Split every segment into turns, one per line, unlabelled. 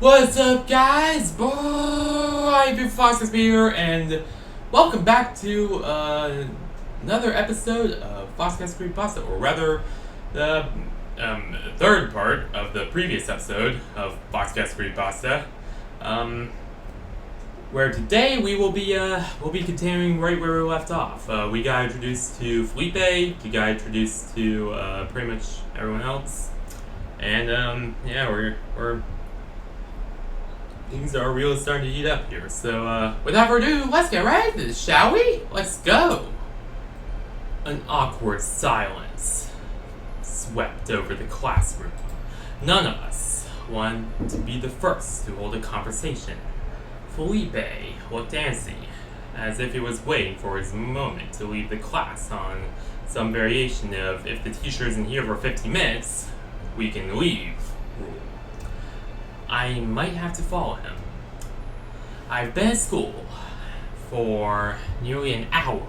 What's up, guys? Boy, Big Fox is here, and welcome back to another episode of Foxcast Creepypasta, or rather, the third part of the previous episode of Foxcast Creepypasta, where today we'll be continuing right where we left off. We got introduced to Felipe, we got introduced to pretty much everyone else, and yeah, we're things are really starting to heat up here. So, without further ado, let's get right into this, shall we? Let's go! An awkward silence swept over the classroom. None of us wanted to be the first to hold a conversation. Felipe looked antsy, as if he was waiting for his moment to leave the class on some variation of if the teacher isn't here for 15 minutes, we can leave rule. I might have to follow him. I've been at school for nearly an hour,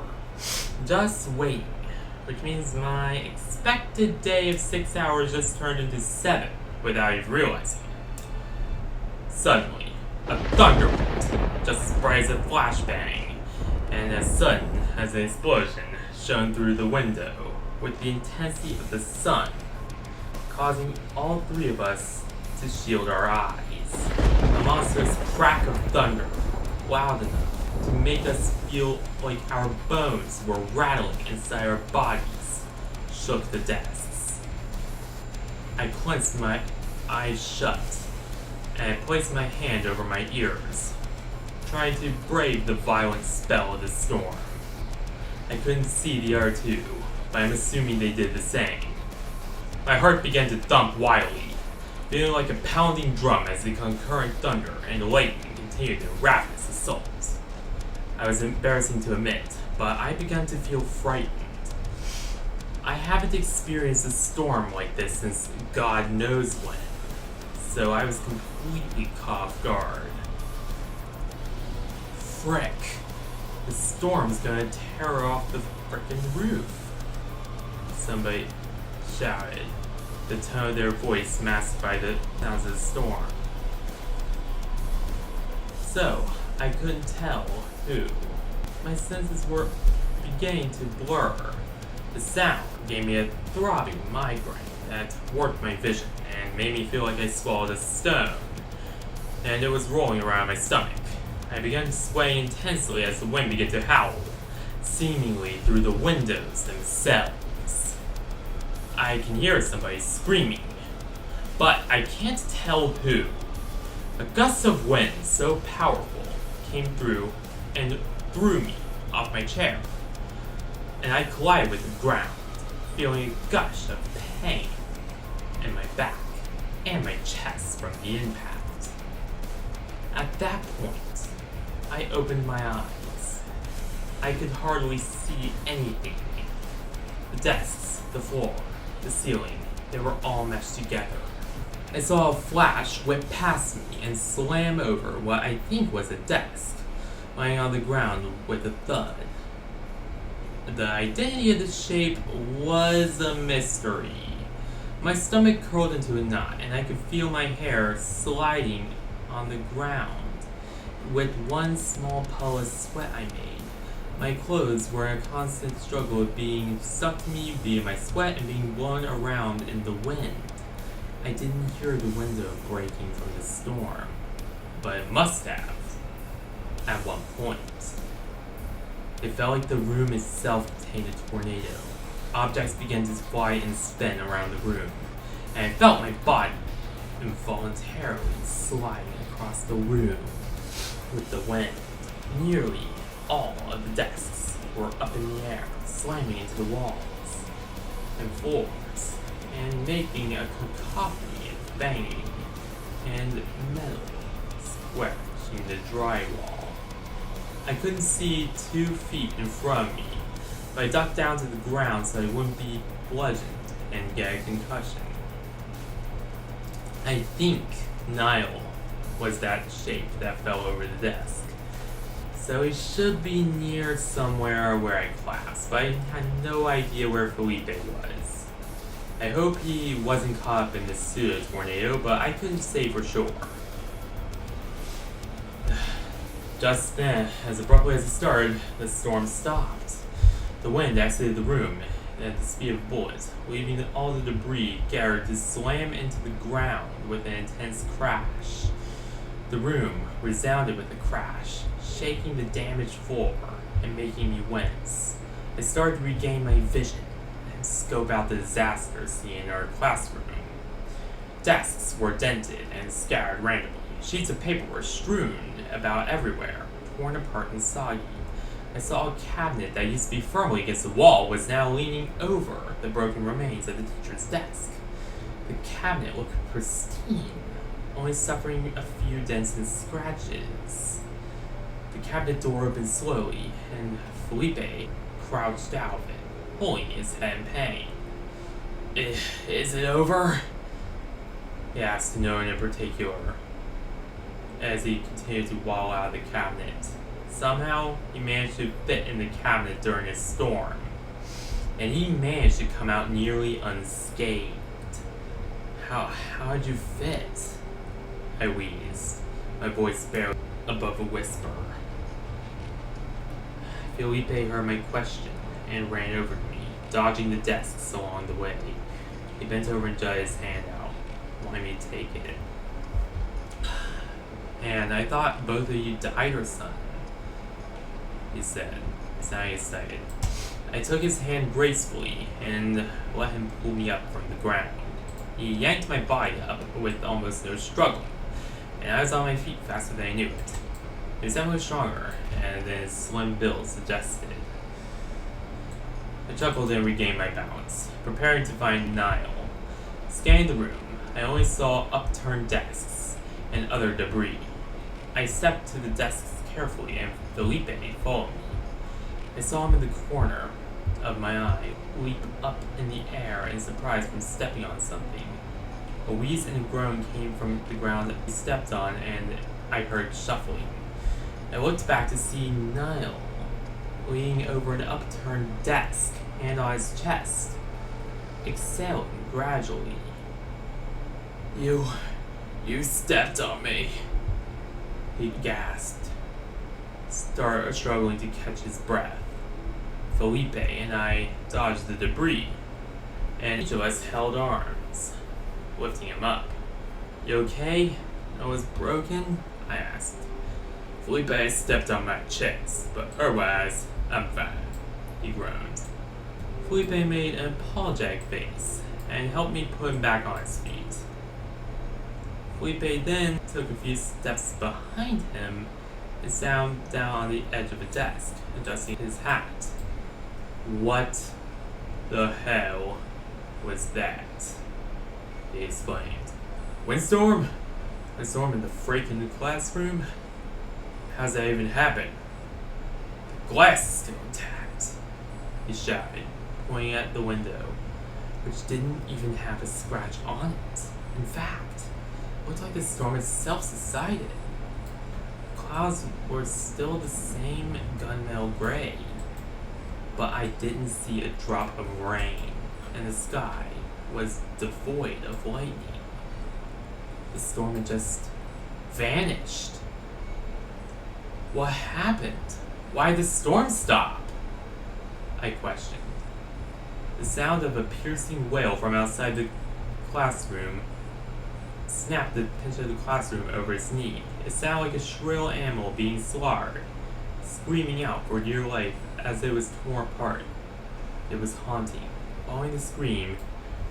just waiting, which means my expected day of 6 hours just turned into 7 without even realizing it. Suddenly, a thunderbolt, just as bright as a flashbang, and as sudden as an explosion shone through the window with the intensity of the sun, causing all three of us to shield our eyes. A monstrous crack of thunder, loud enough to make us feel like our bones were rattling inside our bodies, shook the desks. I clenched my eyes shut, and I placed my hand over my ears, trying to brave the violent spell of the storm. I couldn't see the other two, but I'm assuming they did the same. My heart began to thump wildly, feeling like a pounding drum as the concurrent thunder and lightning continued their ravenous assault. I was embarrassing to admit, but I began to feel frightened. I haven't experienced a storm like this since God knows when, so I was completely caught off guard. Frick, the storm's gonna tear off the frickin' roof, somebody shouted, the tone of their voice masked by the sounds of the storm. So, I couldn't tell who. My senses were beginning to blur. The sound gave me a throbbing migraine that warped my vision and made me feel like I swallowed a stone, and it was rolling around my stomach. I began swaying intensely as the wind began to howl, seemingly through the windows themselves. I can hear somebody screaming, but I can't tell who. A gust of wind so powerful came through and threw me off my chair, and I collided with the ground, feeling a gush of pain in my back and my chest from the impact. At that point, I opened my eyes. I could hardly see anything. The desks, the floor, the ceiling, they were all meshed together. I saw a flash whip past me and slam over what I think was a desk, lying on the ground with a thud. The identity of the shape was a mystery. My stomach curled into a knot, and I could feel my hair sliding on the ground. With one small puddle of sweat I made, my clothes were in a constant struggle of being sucked to me via my sweat and being blown around in the wind. I didn't hear the window breaking from the storm, but it must have, at one point. It felt like the room itself contained a tornado. Objects began to fly and spin around the room, and I felt my body involuntarily sliding across the room with the wind. Nearly all of the desks were up in the air, slamming into the walls and floors, and making a cacophony of banging and metal scratching the drywall. I couldn't see 2 feet in front of me, but I ducked down to the ground so I wouldn't be bludgeoned and get a concussion. I think Niall was that shape that fell over the desk, so he should be near somewhere where I clasped, but I had no idea where Felipe was. I hope he wasn't caught up in the pseudo tornado, but I couldn't say for sure. Just then, as abruptly as it started, the storm stopped. The wind exited the room at the speed of bullets, leaving all the debris gathered to slam into the ground with an intense crash. The room resounded with the crash, shaking the damaged floor and making me wince. I started to regain my vision and scope out the disaster scene in our classroom. Desks were dented and scattered randomly. Sheets of paper were strewn about everywhere, torn apart and soggy. I saw a cabinet that used to be firmly against the wall was now leaning over the broken remains of the teacher's desk. The cabinet looked pristine, only suffering a few dents and scratches. The cabinet door opened slowly, and Felipe crouched out of it, pulling his head in pain. Is it over? He asked no one in particular, as he continued to waddle out of the cabinet. Somehow, he managed to fit in the cabinet during a storm, and he managed to come out nearly unscathed. How'd you fit? I wheezed, my voice barely above a whisper. Felipe heard my question and ran over to me, dodging the desks along the way. He bent over and jutted his hand out, wanting me to take it. And I thought both of you died or something, he said, sounding excited. I took his hand gracefully and let him pull me up from the ground. He yanked my body up with almost no struggle, and I was on my feet faster than I knew it. He was definitely stronger than his slim build suggested. I chuckled and regained my balance, preparing to find Niall. Scanning the room, I only saw upturned desks and other debris. I stepped to the desks carefully, and Felipe followed me. I saw him in the corner of my eye leap up in the air in surprise from stepping on something. A wheeze and a groan came from the ground that he stepped on, and I heard shuffling. I looked back to see Niall leaning over an upturned desk, hand on his chest, exhaling gradually. You stepped on me, he gasped, struggling to catch his breath. Felipe and I dodged the debris, and each of us held arms, lifting him up. You okay? I was broken? I asked. Felipe stepped on my chest, but otherwise, I'm fine, he groaned. Felipe made an apologetic face and helped me put him back on his feet. Felipe then took a few steps behind him and sat down on the edge of a desk, adjusting his hat. What the hell was that? He exclaimed. Windstorm? Windstorm in the freaking classroom? How's that even happen? The glass is still intact, he shouted, pointing at the window, which didn't even have a scratch on it. In fact, it looked like the storm itself subsided. The clouds were still the same gunmetal gray, but I didn't see a drop of rain, and the sky was devoid of lightning. The storm had just vanished. What happened? Why did the storm stop? I questioned. The sound of a piercing wail from outside the classroom snapped the pinch of the classroom over its knee. It sounded like a shrill animal being slaughtered, screaming out for dear life as it was torn apart. It was haunting. Following the scream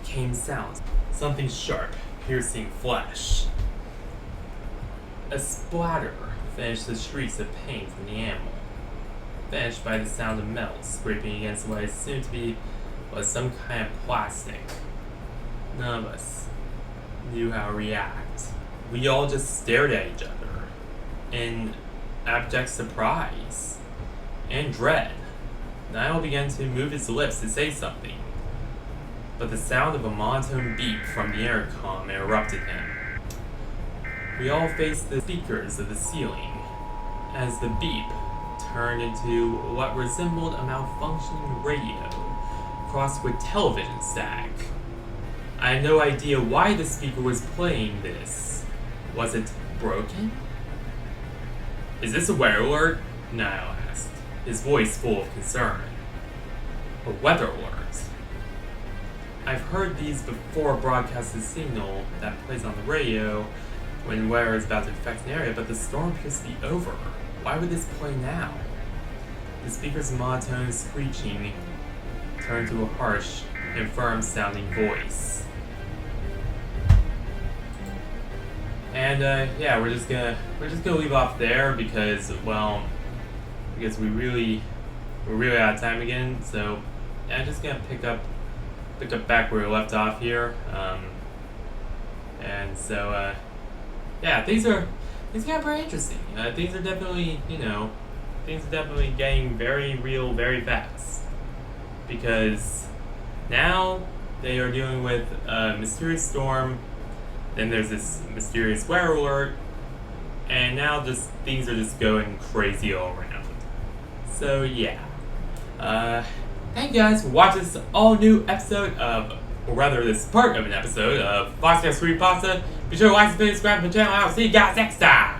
came sounds. Something sharp, piercing flesh. A splatter finished the shrieks of pain from the animal, finished by the sound of metal scraping against what I assumed to be was some kind of plastic. None of us knew how to react. We all just stared at each other in abject surprise and dread. Niall began to move his lips to say something, but the sound of a monotone beep from the intercom interrupted him. We all faced the speakers of the ceiling as the beep turned into what resembled a malfunctioning radio crossed with television static. I had no idea why the speaker was playing this. Was it broken? Is this a weather alert? Niall asked, his voice full of concern. A weather alert? I've heard these before broadcasted signal that plays on the radio when weather is about to affect an area, but the storm appears to be over. Why would this play now? The speaker's monotone screeching turned to a harsh and firm-sounding voice. And yeah, we're just gonna leave off there because we're really out of time again. So yeah, I'm just gonna pick up back where we left off here. And so yeah, things got very interesting. Things are definitely getting very real very fast, because now they are dealing with a mysterious storm. Then there's this mysterious weather alert, and now just things are just going crazy all around. So yeah, thank you guys for watching this all new episode of, or rather this part of an episode of Foxcast Creepypasta. Be sure to like, subscribe to the channel, and I'll see you guys next time.